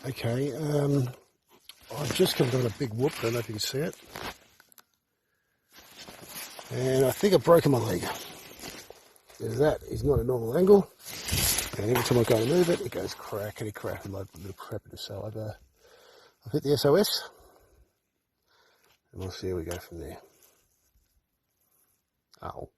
Okay, I've just come down a big whoop, I don't know if you can see it. And I think I've broken my leg. That is not a normal angle. And every time I go to move it, it goes crackety crack. I'm a little crappy, so I've hit the SOS. And we'll see where we go from there. Ow.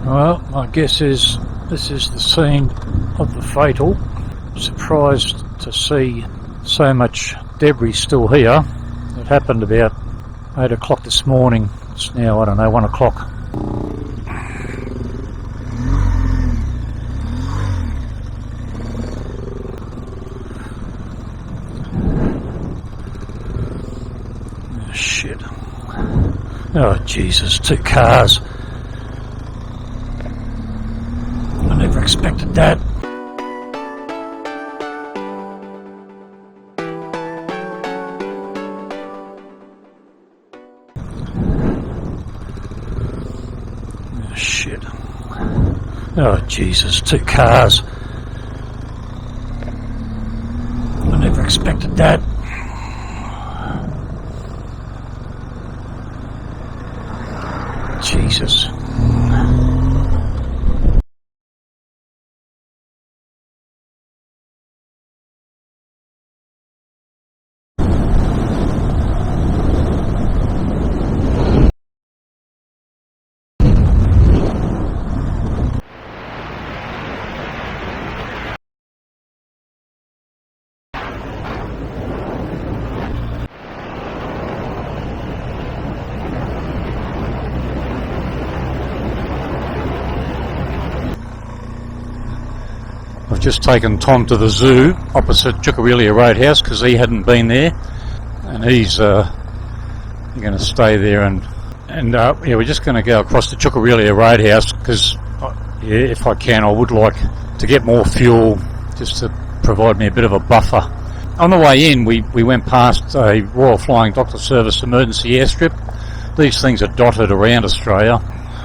Well, my guess is this is the scene of the fatal. Surprised to see so much debris still here. It happened about 8 o'clock this morning. It's now, I don't know, 1 o'clock. Oh, shit. Oh, Jesus, 2 cars. I never expected that. Oh, shit. Oh, Jesus, 2 cars. I never expected that. Jesus. I've just taken Tom to the zoo opposite Kookynie Roadhouse because he hadn't been there, and he's going to stay there. And yeah, we're just going to go across to Kookynie Roadhouse because, yeah, if I can, I would like to get more fuel just to provide me a bit of a buffer. On the way in, we went past a Royal Flying Doctor Service emergency airstrip. These things are dotted around Australia,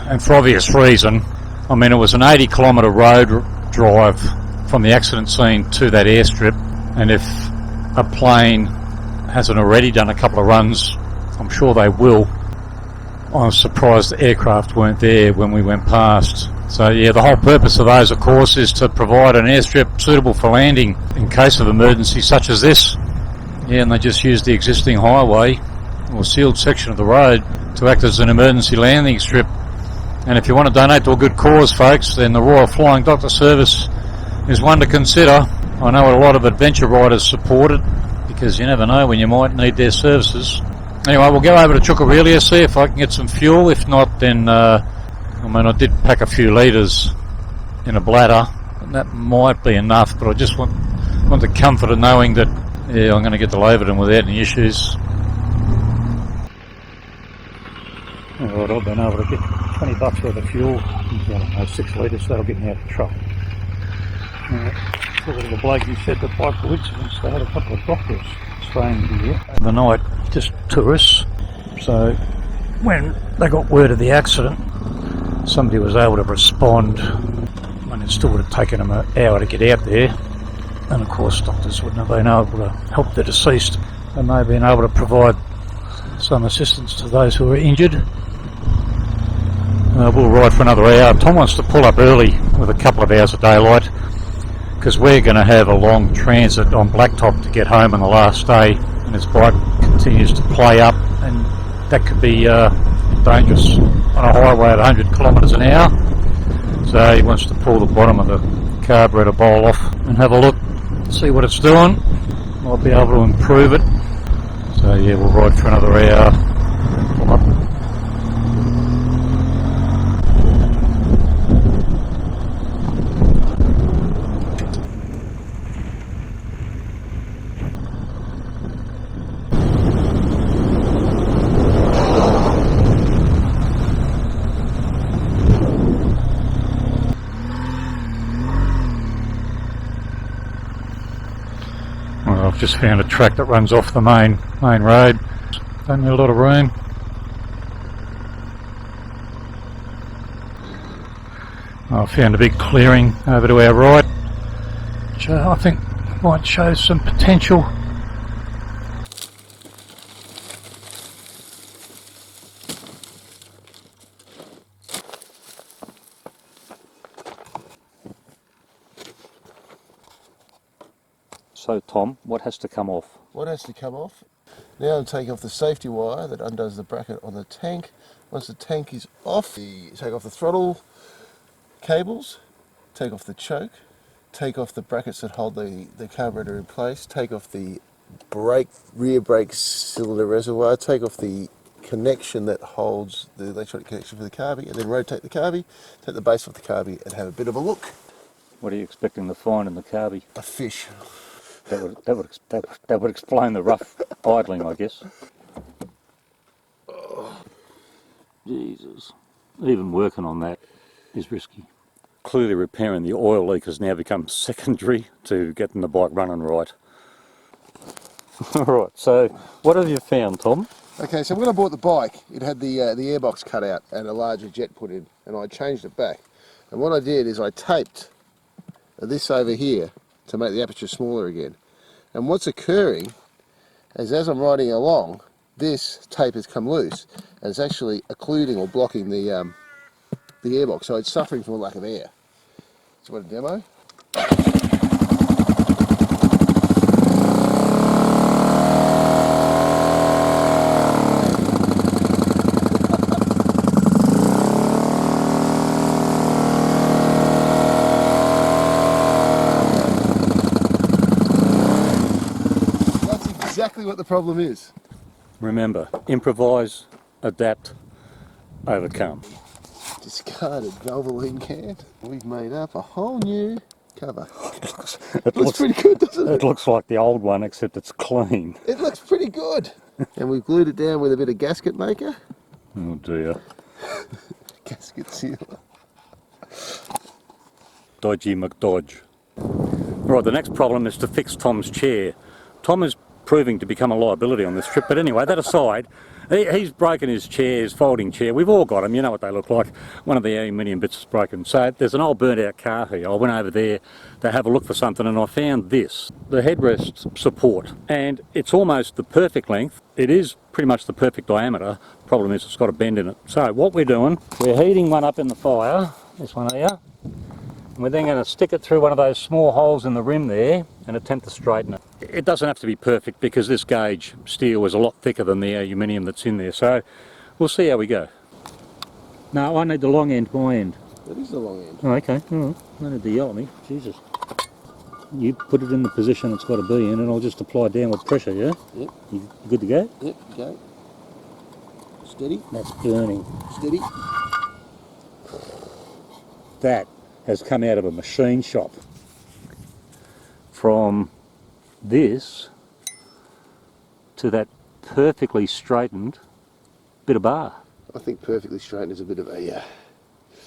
and for obvious reason. I mean, it was an 80-kilometre road drive from the accident scene to that airstrip, and if a plane hasn't already done a couple of runs, I'm sure they will. I was surprised the aircraft weren't there when we went past. So yeah, the whole purpose of those, of course, is to provide an airstrip suitable for landing in case of emergency such as this. Yeah, and they just used the existing highway or sealed section of the road to act as an emergency landing strip. And if you want to donate to a good cause, folks, then the Royal Flying Doctor Service is one to consider. I know a lot of adventure riders support it because you never know when you might need their services. Anyway, we'll go over to Kookynie, see if I can get some fuel. If not, then I did pack a few litres in a bladder, and that might be enough, but I just want the comfort of knowing that, yeah, I'm going to get to Laverton without any issues. Alright, I've been able to get $20 worth of fuel. I don't know, 6 litres, that'll get me out of the truck. So the bloke, he said that by coincidence they had a couple of doctors staying here overnight, just tourists. So when they got word of the accident, somebody was able to respond, and it still would have taken them an hour to get out there. And of course doctors wouldn't have been able to help the deceased. They may have been able to provide some assistance to those who were injured. We'll ride for another hour. Tom wants to pull up early with a couple of hours of daylight because we're going to have a long transit on Blacktop to get home on the last day, and his bike continues to play up, and that could be dangerous on a highway at 100 kilometres an hour. So he wants to pull the bottom of the carburetor bowl off and have a look, see what it's doing. Might be able to improve it. So yeah, we'll ride for another hour. Pull up. just found a track that runs off the main road. Don't need a lot of room. I found a big clearing over to our right, which I think might show some potential. So Tom, what has to come off? What has to come off? Now I'm taking off the safety wire that undoes the bracket on the tank. Once the tank is off, you take off the throttle cables, take off the choke, take off the brackets that hold the carburetor in place, take off the rear brake cylinder reservoir, take off the connection that holds the electronic connection for the Carby, and then rotate the Carby, take the base off the Carby and have a bit of a look. What are you expecting to find in the Carby? A fish. That would explain the rough idling, I guess. Oh. Jesus. Even working on that is risky. Clearly repairing the oil leak has now become secondary to getting the bike running right. Alright, so what have you found, Tom? Okay, so when I bought the bike, it had the airbox cut out and a larger jet put in, and I changed it back. And what I did is I taped this over here to make the aperture smaller again. And what's occurring is as I'm riding along, this tape has come loose and it's actually occluding or blocking the airbox, so it's suffering from a lack of air. So what a demo. Exactly what the problem is. Remember, improvise, adapt, overcome. Discarded Valvoline can. We've made up a whole new cover. It looks pretty good, doesn't it? It looks like the old one, except it's clean. It looks pretty good. And we've glued it down with a bit of gasket maker. Oh dear. Gasket sealer. Dodgy McDodge. Right, the next problem is to fix Tom's chair. Tom is proving to become a liability on this trip, but anyway, that aside, he's broken his chair, his folding chair. We've all got them, you know what they look like. One of the aluminium bits is broken. So there's an old burnt out car here. I went over there to have a look for something and I found this, the headrest support, and it's almost the perfect length. It is pretty much the perfect diameter. Problem is it's got a bend in it. So what we're doing, we're heating one up in the fire, this one here. We're then going to stick it through one of those small holes in the rim there and attempt to straighten it. It doesn't have to be perfect because this gauge steel is a lot thicker than the aluminium that's in there, so we'll see how we go. No, I need the long end, my end. That is the long end. Oh, okay, alright. I need to yell at me. Jesus. You put it in the position it's got to be in and I'll just apply downward pressure, yeah? Yep. You good to go? Yep, go. Steady. That's burning. Steady. That has come out of a machine shop. From this to that perfectly straightened bit of bar. I think perfectly straightened is a bit of a...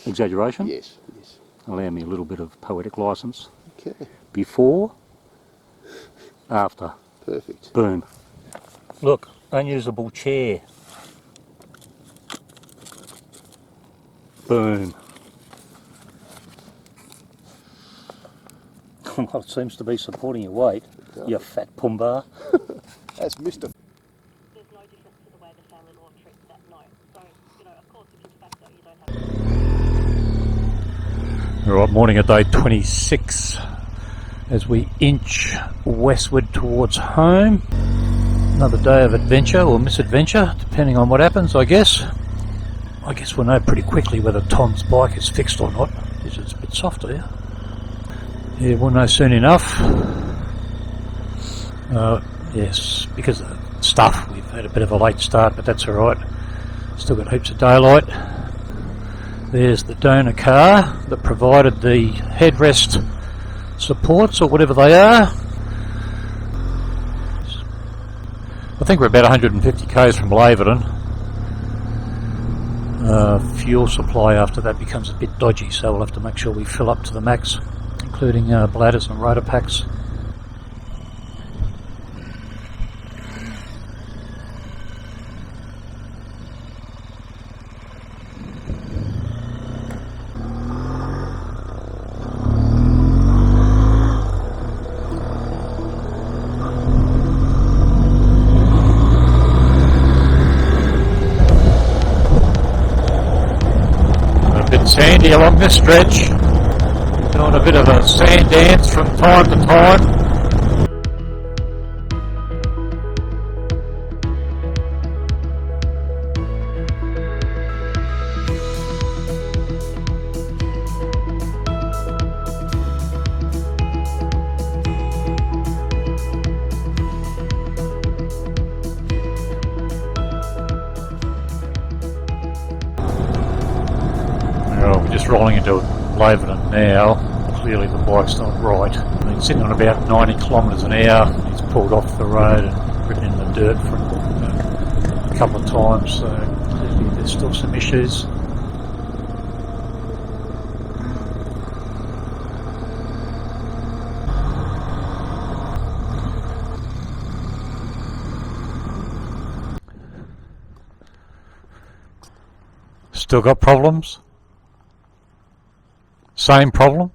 Exaggeration? Yes, yes. Allow me a little bit of poetic license. Okay. Before, after. Perfect. Boom. Look, unusable chair. Boom. Well, it seems to be supporting your weight, you fat pumbar. That's Mr. There's no difference to the way the family law treats that, no. So, you know, of course, if it's a factor, you don't have... Alright, morning of day 26 as we inch westward towards home. Another day of adventure or misadventure, depending on what happens, I guess. I guess we'll know pretty quickly whether Tom's bike is fixed or not. It's a bit softer here. Yeah, we'll know soon enough. Yes, because of the stuff, we've had a bit of a late start, but that's alright. Still got heaps of daylight. There's the donor car that provided the headrest supports, or whatever they are. I think we're about 150 k's from Laverton. Fuel supply after that becomes a bit dodgy, so we'll have to make sure we fill up to the max, including bladders and rotor packs. sandy along this stretch. Doing a bit of a sand dance from time to time. Just rolling into Laverton now. Clearly the bike's not right. He's sitting on about 90 kilometres an hour. He's pulled off the road and ridden in the dirt for a couple of times, so clearly there's still some issues. Still got problems? Same problem?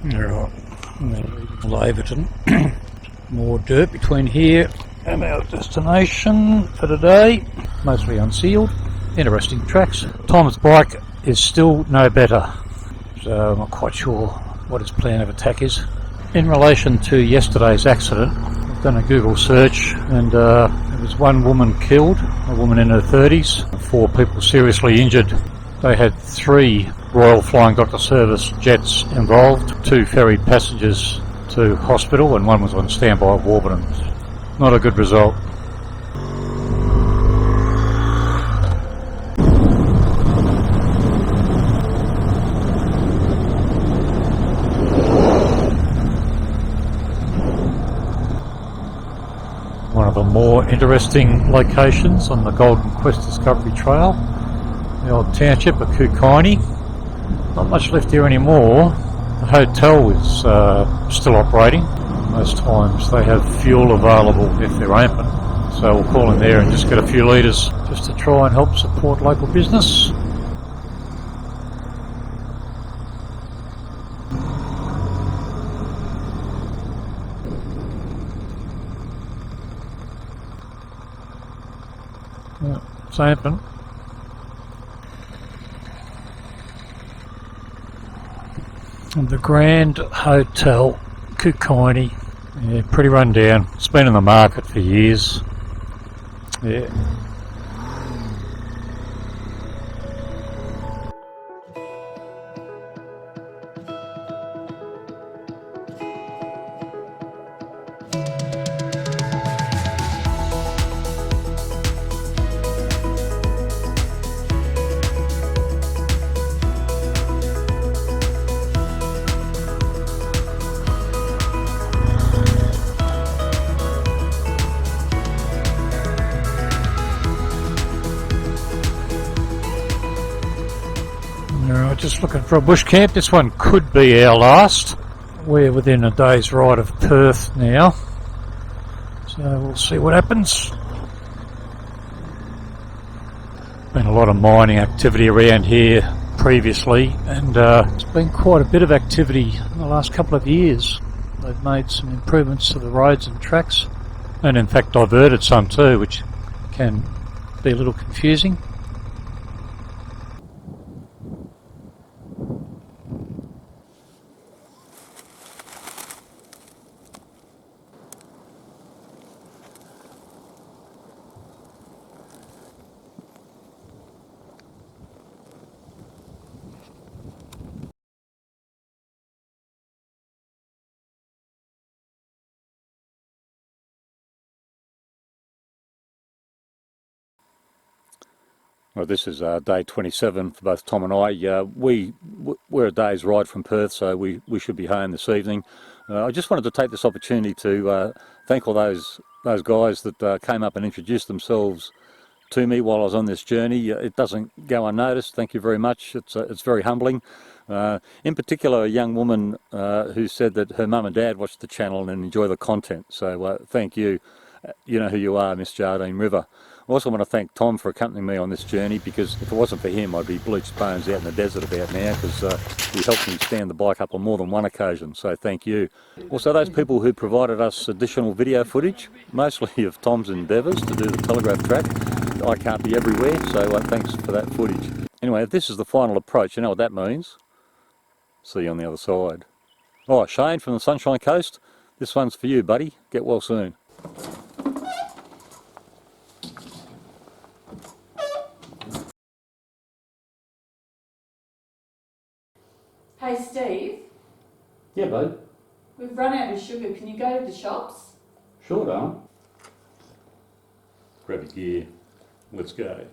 Right. Laverton. More dirt between here and our destination for today. Mostly unsealed. Interesting tracks. Tom's bike is still no better, so I'm not quite sure what his plan of attack is. In relation to yesterday's accident, I've done a Google search and there was one woman killed, a woman in her 30s, 4 people seriously injured. They had 3 Royal Flying Doctor Service jets involved, 2 ferried passengers to hospital and 1 was on standby at Warburton. Not a good result. One of the more interesting locations on the Golden Quest Discovery Trail, the old township of Kookynie. Not much left here anymore. The hotel is still operating. Most times they have fuel available if they're open. So we'll call in there and just get a few litres just to try and help support local business. Yeah, it's open. And the Grand Hotel, Kookynie, yeah, pretty run down. It's been in the market for years. Yeah. Just looking for a bush camp. This one could be our last. We're within a day's ride of Perth now, so we'll see what happens. Been a lot of mining activity around here previously, and it's been quite a bit of activity in the last couple of years. They've made some improvements to the roads and tracks, and in fact diverted some too, which can be a little confusing. Well, this is day 27 for both Tom and I. We're a day's ride from Perth, so we should be home this evening. I just wanted to take this opportunity to thank all those guys that came up and introduced themselves to me while I was on this journey. It doesn't go unnoticed. Thank you very much. It's very humbling. In particular, a young woman who said that her mum and dad watched the channel and enjoy the content. So thank you. You know who you are, Miss Jardine River. I also want to thank Tom for accompanying me on this journey, because if it wasn't for him I'd be bleached bones out in the desert about now, because he helped me stand the bike up on more than one occasion, so thank you. Also those people who provided us additional video footage, mostly of Tom's endeavours to do the telegraph track. I can't be everywhere, so thanks for that footage. Anyway, if this is the final approach, you know what that means. See you on the other side. Alright, Shane from the Sunshine Coast, this one's for you, buddy. Get well soon. Hey Steve, Yeah, bud. we've run out of sugar. Can you go to the shops? Sure, darling. Grab your gear. Let's go.